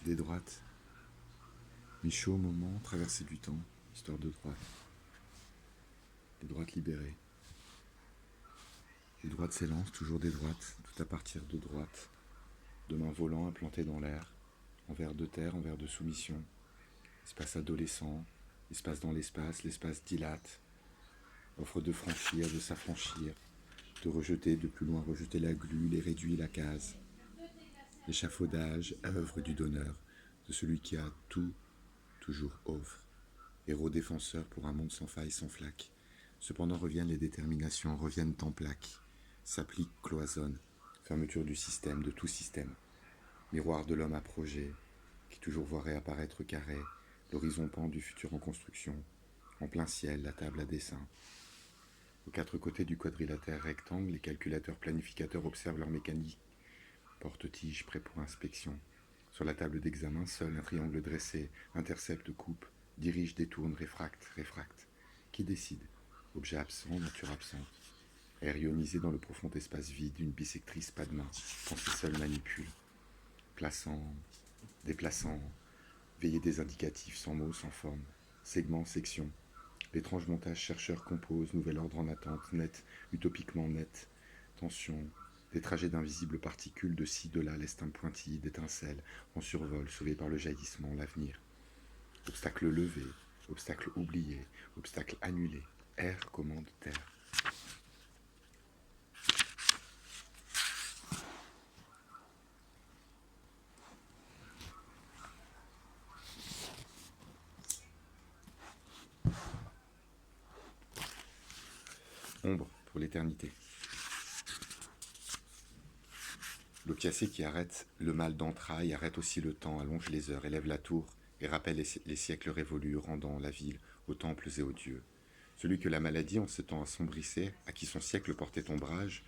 Des droites. Michaud, moment, traversée du temps, histoire de droite. Des droites libérées. Les droites s'élancent, toujours des droites, tout à partir de droite. De mains volant implantées dans l'air, envers de terre, envers de soumission. Espace adolescent, espace dans l'espace, l'espace dilate. Offre de franchir, de s'affranchir, de rejeter, de plus loin rejeter la glu, les réduits, la case. L'échafaudage, œuvre du donneur, de celui qui a tout, toujours offre. Héros défenseur pour un monde sans faille, sans flaque. Cependant reviennent les déterminations, reviennent en plaques. S'appliquent, cloisonnent. Fermeture du système, de tout système. Miroir de l'homme à projet, qui toujours voit réapparaître carré, l'horizon pend du futur en construction. En plein ciel, la table à dessin. Aux quatre côtés du quadrilatère rectangle, les calculateurs planificateurs observent leur mécanique. Porte-tige prêt pour inspection. Sur la table d'examen, seul un triangle dressé, intercepte, coupe, dirige, détourne, réfracte. Qui décide? Objet absent, nature absente. Air ionisé dans le profond espace vide, une bissectrice pas de main, pensée seule manipule. Plaçant, déplaçant, veiller des indicatifs sans mots, sans forme. Segment, section. L'étrange montage chercheur compose, nouvel ordre en attente, net, utopiquement net. Tension, des trajets d'invisibles particules de ci, de là, l'estin pointillé d'étincelles, en survol, sauvé par le jaillissement, l'avenir. Obstacle levé, obstacle oublié, obstacle annulé. Air commande terre. Ombre pour l'éternité. L'opiacé qui arrête le mal d'entrailles, arrête aussi le temps, allonge les heures, élève la tour et rappelle les siècles révolus, rendant la ville aux temples et aux dieux. Celui que la maladie, en ce temps assombrissait, à qui son siècle portait ombrage,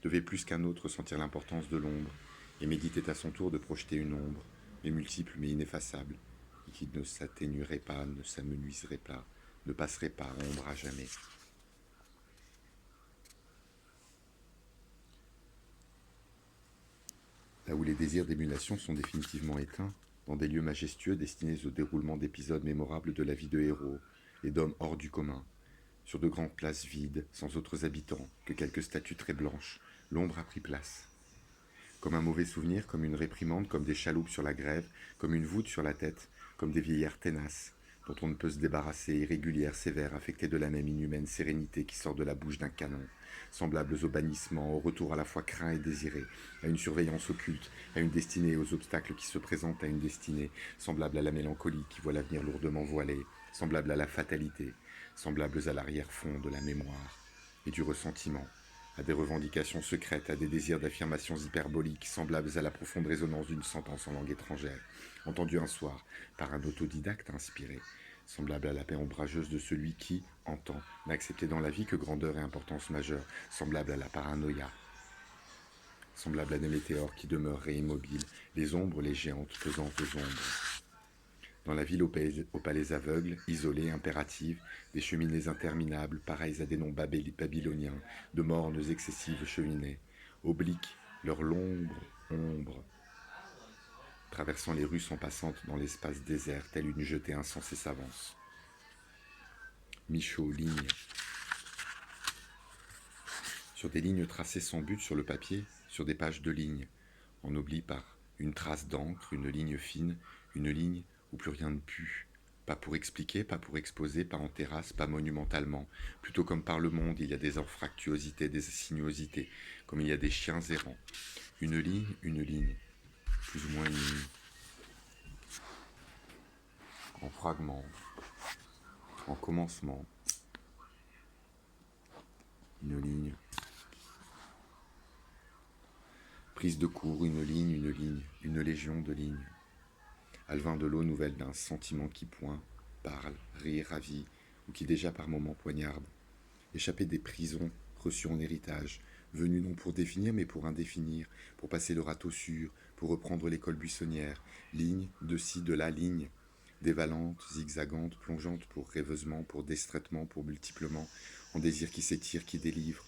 devait plus qu'un autre sentir l'importance de l'ombre, et méditait à son tour de projeter une ombre, mais multiple mais ineffaçable, et qui ne s'atténuerait pas, ne s'amenuiserait pas, ne passerait pas ombre à jamais. Là où les désirs d'émulation sont définitivement éteints, dans des lieux majestueux destinés au déroulement d'épisodes mémorables de la vie de héros et d'hommes hors du commun, sur de grandes places vides, sans autres habitants que quelques statues très blanches, l'ombre a pris place. Comme un mauvais souvenir, comme une réprimande, comme des chaloupes sur la grève, comme une voûte sur la tête, comme des vieillards tenaces, dont on ne peut se débarrasser, irrégulières, sévères, affectées de la même inhumaine sérénité qui sort de la bouche d'un canon, semblables au bannissement, au retour à la fois craint et désiré, à une surveillance occulte, à une destinée, aux obstacles qui se présentent à une destinée, semblable à la mélancolie qui voit l'avenir lourdement voilé, semblable à la fatalité, semblables à l'arrière-fond de la mémoire et du ressentiment, à des revendications secrètes, à des désirs d'affirmations hyperboliques, semblables à la profonde résonance d'une sentence en langue étrangère, entendue un soir par un autodidacte inspiré, semblable à la paix ombrageuse de celui qui, entend, n'a accepté dans la vie que grandeur et importance majeure, semblable à la paranoïa, semblable à des météores qui demeureraient immobiles, les ombres, les géantes, pesantes ombres. Dans la ville aux palais aveugles, isolés, impératives, des cheminées interminables, pareilles à des noms babyloniens, de mornes excessives cheminées, obliques, leur longue ombre, traversant les rues sans passantes dans l'espace désert, telle une jetée insensée s'avance. Michaud, ligne. Sur des lignes tracées sans but sur le papier, sur des pages de lignes, en oubli par une trace d'encre, une ligne fine, une ligne où plus rien ne pue. Pas pour expliquer, pas pour exposer, pas en terrasse, pas monumentalement. Plutôt comme par le monde, il y a des anfractuosités, des sinuosités, comme il y a des chiens errants. Une ligne, plus ou moins une ligne. En fragments, en commencement. Une ligne. Prise de cours, une ligne, une légion de lignes. Alvin de l'eau, nouvelle d'un sentiment qui point, parle, rit, ravit, ou qui déjà par moments poignarde. Échappé des prisons, reçu en héritage, venu non pour définir mais pour indéfinir, pour passer le râteau sûr, pour reprendre l'école buissonnière, ligne, de ci, de là, ligne, dévalante, zigzagante, plongeante pour rêveusement, pour distraitement, pour multiplement, en désir qui s'étire, qui délivre,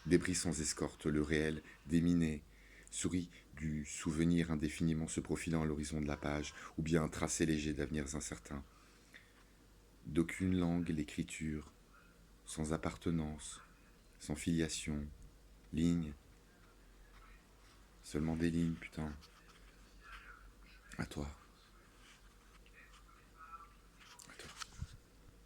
débris sans escorte, le réel, déminé, souris du souvenir indéfiniment se profilant à l'horizon de la page, ou bien un tracé léger d'avenirs incertains. D'aucune langue l'écriture, sans appartenance, sans filiation, lignes, seulement des lignes, putain. À toi.